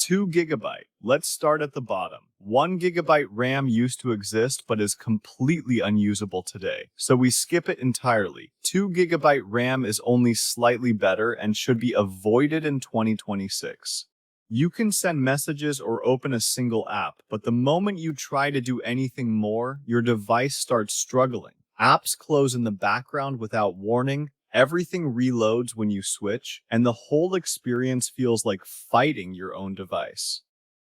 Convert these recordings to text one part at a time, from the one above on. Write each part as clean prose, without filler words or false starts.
2 gigabyte. Let's start at the bottom. 1 gigabyte RAM used to exist but is completely unusable today, so we skip it entirely. 2 gigabyte RAM is only slightly better and should be avoided in 2026. You can send messages or open a single app, but the moment you try to do anything more, your device starts struggling. Apps close in the background without warning, everything reloads when you switch, and the whole experience feels like fighting your own device.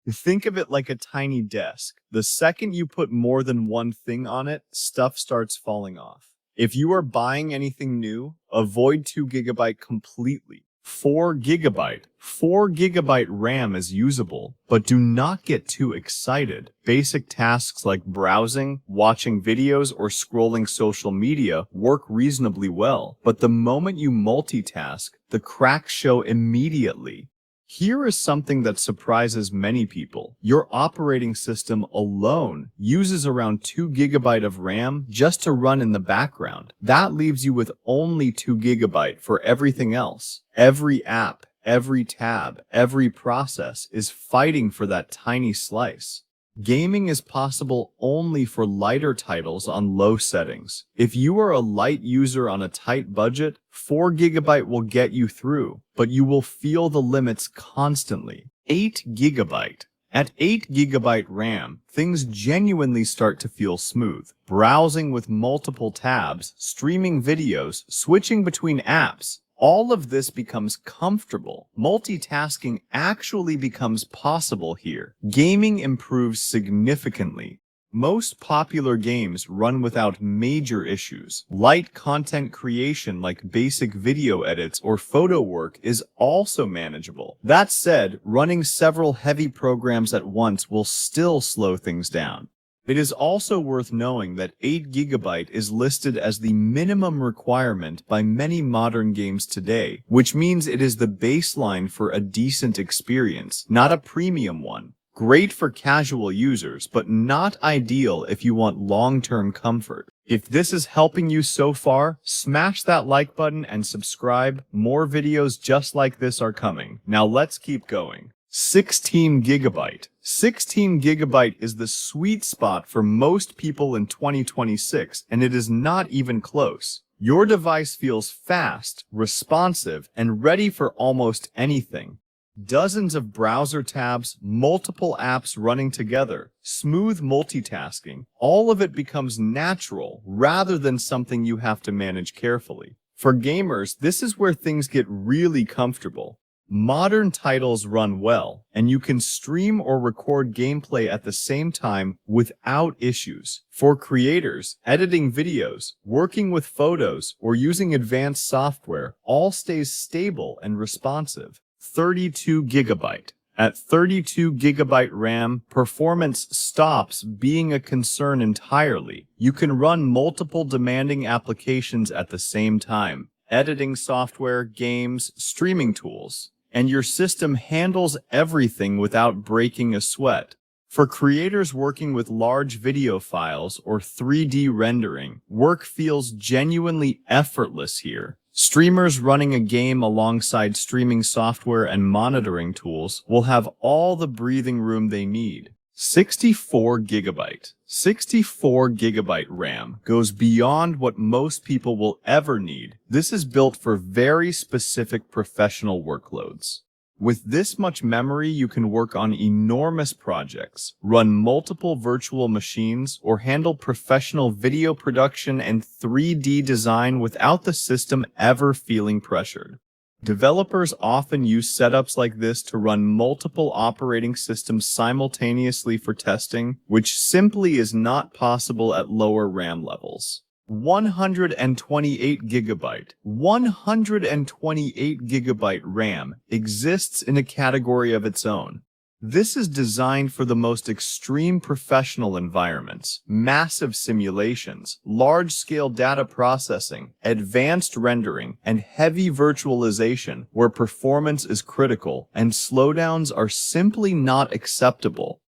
Think of it like a tiny desk. The second you put more than one thing on it, stuff starts falling off. If you are buying anything new, avoid 2 gigabyte completely. 4 gigabyte RAM is usable, but do not get too excited. Basic tasks like browsing, watching videos, or scrolling social media work reasonably well, but the moment you multitask, the cracks show immediately. Here is something that surprises many people. Your operating system alone uses around 2 gigabyte of RAM just to run in the background. That leaves you with only 2 gigabyte for everything else. Every app, every tab, every process is fighting for that tiny slice. Gaming is possible only for lighter titles on low settings. If you are a light user on a tight budget, 4 gigabyte will get you through, but you will feel the limits constantly. 8 gigabyte. At 8 gigabyte RAM, things genuinely start to feel smooth. Browsing with multiple tabs, streaming videos, switching between apps, all of this becomes comfortable. Multitasking actually becomes possible here. Gaming improves significantly. Most popular games run without major issues. Light content creation like basic video edits or photo work is also manageable. That said, running several heavy programs at once will still slow things down. It is also worth knowing that 8 gigabyte is listed as the minimum requirement by many modern games today, which means it is the baseline for a decent experience, not a premium one. Great for casual users, but not ideal if you want long-term comfort. If this is helping you so far, smash that like button and subscribe. More videos just like this are coming. Now let's keep going. 16 gigabyte. 16 gigabyte is the sweet spot for most people in 2026, and it is not even close. Your device feels fast, responsive, and ready for almost anything. Dozens of browser tabs, multiple apps running together, smooth multitasking, all of it becomes natural rather than something you have to manage carefully. For gamers, this is where things get really comfortable. Modern titles run well, and you can stream or record gameplay at the same time without issues. For creators, editing videos, working with photos, or using advanced software all stays stable and responsive. 32 gigabyte. At 32 gigabyte RAM, performance stops being a concern entirely. You can run multiple demanding applications at the same time. Editing software, games, streaming tools. And your system handles everything without breaking a sweat. For creators working with large video files or 3D rendering, work feels genuinely effortless here. Streamers running a game alongside streaming software and monitoring tools will have all the breathing room they need. 64 gigabyte. 64 gigabyte RAM goes beyond what most people will ever need. This is built for very specific professional workloads. With this much memory, you can work on enormous projects, run multiple virtual machines, or handle professional video production and 3D design without the system ever feeling pressured. Developers often use setups like this to run multiple operating systems simultaneously for testing, which simply is not possible at lower RAM levels. 128 gigabyte. 128 gigabyte RAM exists in a category of its own. This is designed for the most extreme professional environments, massive simulations, large-scale data processing, advanced rendering, and heavy virtualization where performance is critical and slowdowns are simply not acceptable.